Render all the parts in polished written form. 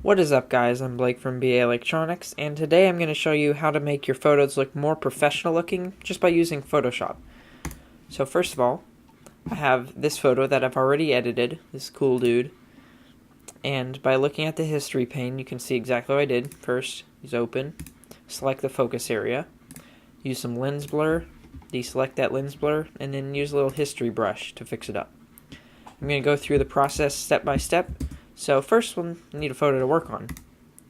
What is up, guys? I'm Blake from baaelectronics, and today I'm going to show you how to make your photos look more professional looking just by using Photoshop. So first of all, I have this photo that I've already edited, this cool dude, and by looking at the history pane you can see exactly what I did. First, use open, select the focus area, use some lens blur, deselect that lens blur, and then use a little history brush to fix it up. I'm going to go through the process step by step. So first we'll need a photo to work on.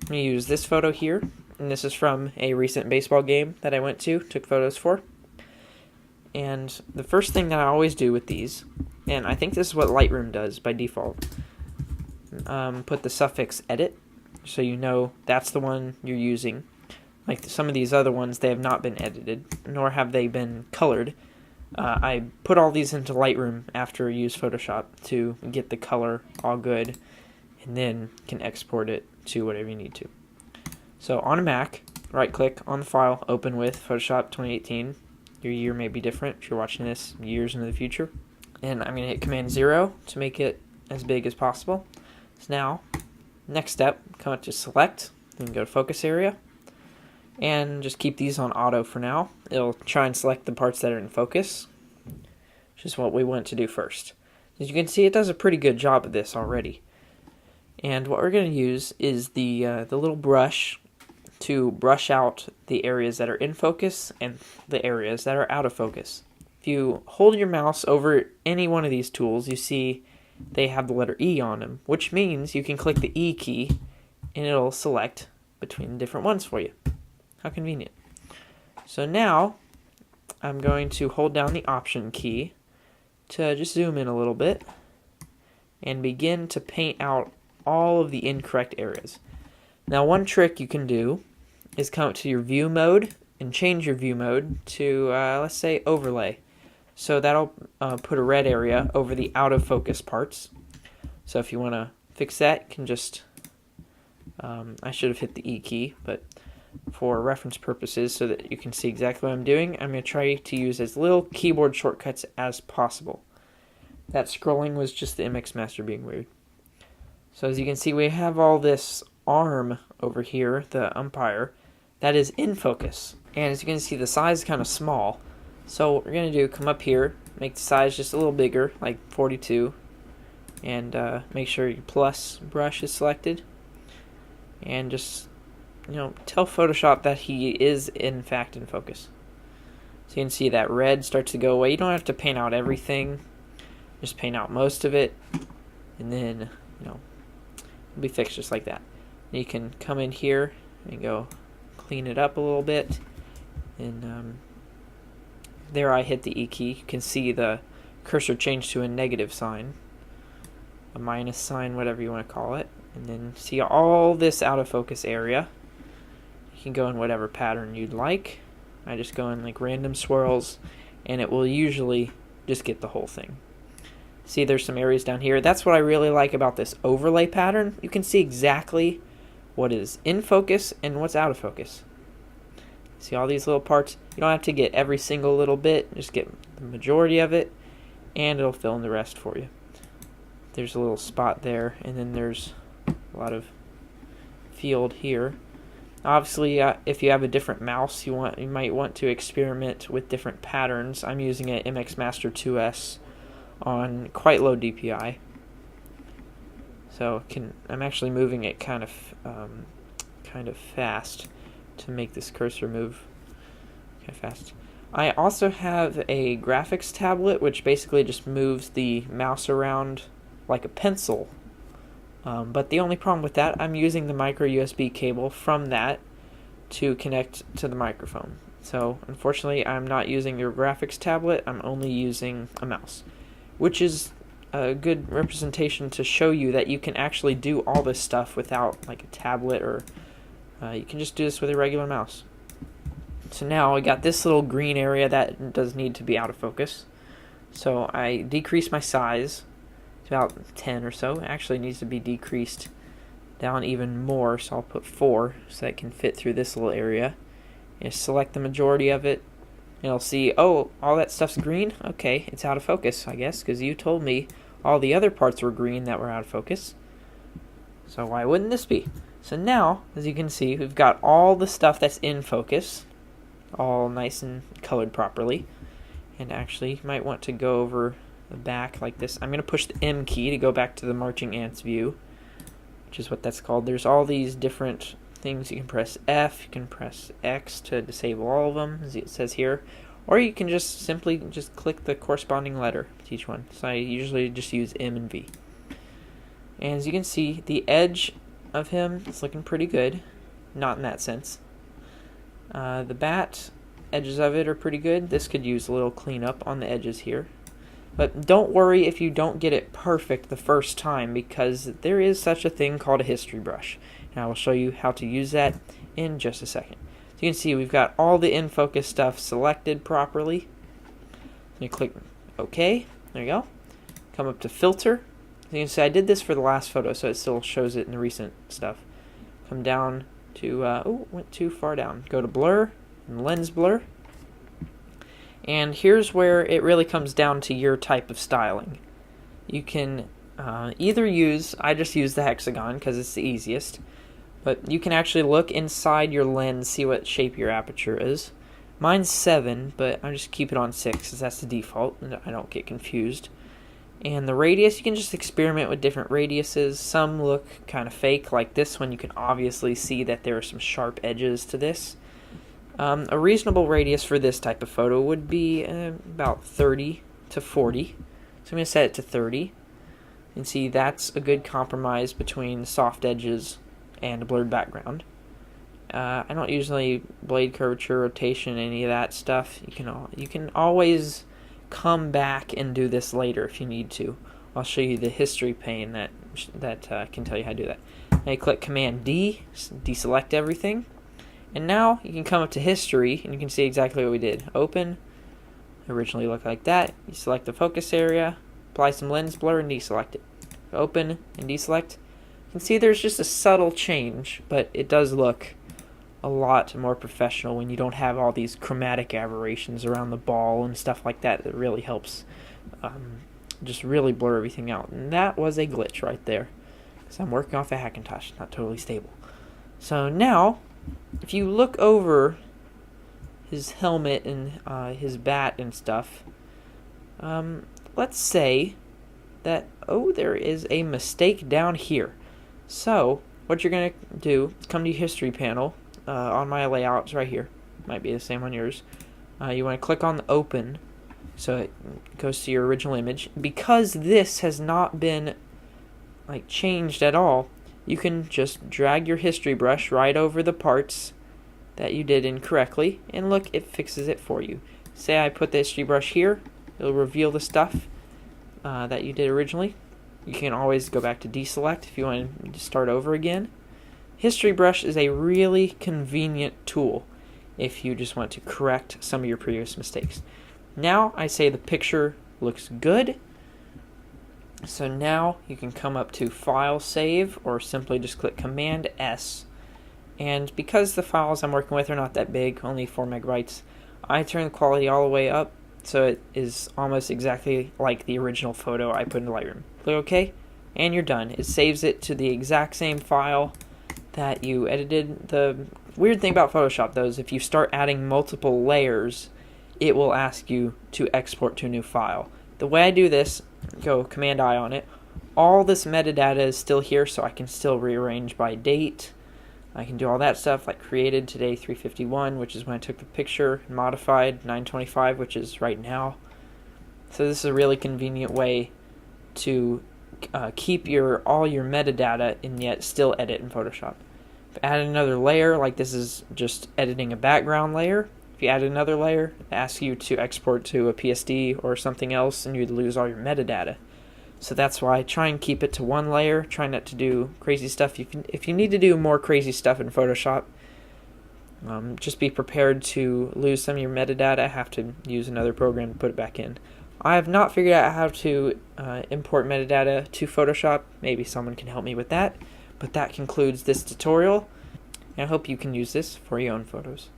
I'm going to use this photo here, and this is from a recent baseball game that I went to, took photos for. And the first thing that I always do with these, and I think this is what Lightroom does by default, put the suffix edit, so you know that's the one you're using. Like some of these other ones, they have not been edited, nor have they been colored. I put all these into Lightroom after I use Photoshop to get the color all good, and then can export it to whatever you need to. So on a Mac, right click on the file, open with Photoshop 2018. Your year may be different if you're watching this years into the future. And I'm going to hit Command 0 to make it as big as possible. So now, next step, come up to select, then go to focus area, and just keep these on auto for now. It'll try and select the parts that are in focus, which is what we want to do first. As you can see, it does a pretty good job of this already. And what we're going to use is the little brush to brush out the areas that are in focus and the areas that are out of focus. If you hold your mouse over any one of these tools, you see they have the letter E on them, which means you can click the E key and it'll select between different ones for you. How convenient. So now I'm going to hold down the Option key to just zoom in a little bit and begin to paint out all of the incorrect areas. Now one trick you can do is come up to your view mode and change your view mode to let's say overlay. So that'll put a red area over the out of focus parts. So if you want to fix that, you can just I should have hit the E key, but for reference purposes so that you can see exactly what I'm doing, I'm going to try to use as little keyboard shortcuts as possible. That scrolling was just the MX Master being weird. So as you can see, we have all this arm over here, the umpire, that is in focus. And as you can see, the size is kind of small. So what we're going to do, come up here, make the size just a little bigger, like 42, and make sure your plus brush is selected. And just, tell Photoshop that he is in fact in focus. So you can see that red starts to go away. You don't have to paint out everything. Just paint out most of it, and then, it'll be fixed just like that. You can come in here and go clean it up a little bit, and there I hit the E key. You can see the cursor change to a negative sign, a minus sign, whatever you want to call it, and then see all this out of focus area. You can go in whatever pattern you'd like. I just go in like random swirls, and it will usually just get the whole thing. See, there's some areas down here. That's what I really like about this overlay pattern. You can see exactly what is in focus and what's out of focus. See all these little parts? You don't have to get every single little bit. Just get the majority of it, and it'll fill in the rest for you. There's a little spot there, and then there's a lot of field here. Obviously, if you have a different mouse, you might want to experiment with different patterns. I'm using an MX Master 2S on quite low DPI, so I'm actually moving it kind of fast to make this cursor move kind of fast. I also have a graphics tablet, which basically just moves the mouse around like a pencil. But the only problem with that, I'm using the micro USB cable from that to connect to the microphone. So unfortunately, I'm not using your graphics tablet. I'm only using a mouse, which is a good representation to show you that you can actually do all this stuff without like a tablet, or you can just do this with a regular mouse. So now I got this little green area that does need to be out of focus. So I decrease my size to about 10 or so. It actually needs to be decreased down even more, so I'll put 4 so that it can fit through this little area. And select the majority of it. And I'll see, oh, all that stuff's green? Okay, it's out of focus, I guess, because you told me all the other parts were green that were out of focus. So why wouldn't this be? So now, as you can see, we've got all the stuff that's in focus, all nice and colored properly. And actually, you might want to go over the back like this. I'm going to push the M key to go back to the marching ants view, which is what that's called. There's all these different things. You can press F, you can press X to disable all of them, as it says here. Or you can just simply just click the corresponding letter to each one. So I usually just use M and V. And as you can see, the edge of him is looking pretty good. Not in that sense. The bat edges of it are pretty good. This could use a little cleanup on the edges here. But don't worry if you don't get it perfect the first time, because there is such a thing called a history brush. And I will show you how to use that in just a second. So you can see we've got all the in focus stuff selected properly. You click OK. There you go. Come up to filter. So you can see I did this for the last photo, so it still shows it in the recent stuff. Come down to, went too far down. Go to blur and lens blur. And here's where it really comes down to your type of styling. You can either use, I just use the hexagon because it's the easiest, but you can actually look inside your lens, see what shape your aperture is. Mine's 7, but I just keep it on 6 because that's the default and I don't get confused. And the radius, you can just experiment with different radiuses. Some look kind of fake, like this one. You can obviously see that there are some sharp edges to this. A reasonable radius for this type of photo would be about 30 to 40. So I'm going to set it to 30. And see, that's a good compromise between soft edges and a blurred background. I don't usually blade curvature, rotation, any of that stuff. You can always come back and do this later if you need to. I'll show you the history pane that can tell you how to do that. Now you click Command D, deselect everything. And now you can come up to history and you can see exactly what we did. Open, originally looked like that. You select the focus area, apply some lens blur and deselect it. Open and deselect. You can see there's just a subtle change, but it does look a lot more professional when you don't have all these chromatic aberrations around the ball and stuff like that. It really helps just really blur everything out. And that was a glitch right there, because I'm working off a Hackintosh, not totally stable. So now, if you look over his helmet and his bat and stuff, let's say that, there is a mistake down here. So what you're going to do is come to your history panel. On my layouts right here, might be the same on yours. You want to click on the open so it goes to your original image. Because this has not been changed at all, you can just drag your history brush right over the parts that you did incorrectly, and look, it fixes it for you. Say I put the history brush here, it'll reveal the stuff that you did originally. You can always go back to deselect if you want to start over again. History brush is a really convenient tool if you just want to correct some of your previous mistakes. Now I say the picture looks good. So now you can come up to File, Save, or simply just click Command S. And because the files I'm working with are not that big, only 4 megabytes, I turn the quality all the way up so it is almost exactly like the original photo I put in Lightroom. Click OK, and you're done. It saves it to the exact same file that you edited. The weird thing about Photoshop, though, is if you start adding multiple layers, it will ask you to export to a new file. The way I do this, go Command I on it, all this metadata is still here, so I can still rearrange by date. I can do all that stuff, like created today 351, which is when I took the picture, modified 925, which is right now. So this is a really convenient way to keep all your metadata and yet still edit in Photoshop. If I add another layer, like this is just editing a background layer, if you add another layer, it asks you to export to a PSD or something else, and you'd lose all your metadata. So that's why I try and keep it to one layer, try not to do crazy stuff. If you need to do more crazy stuff in Photoshop, just be prepared to lose some of your metadata, have to use another program to put it back in. I have not figured out how to import metadata to Photoshop. Maybe someone can help me with that. But that concludes this tutorial, and I hope you can use this for your own photos.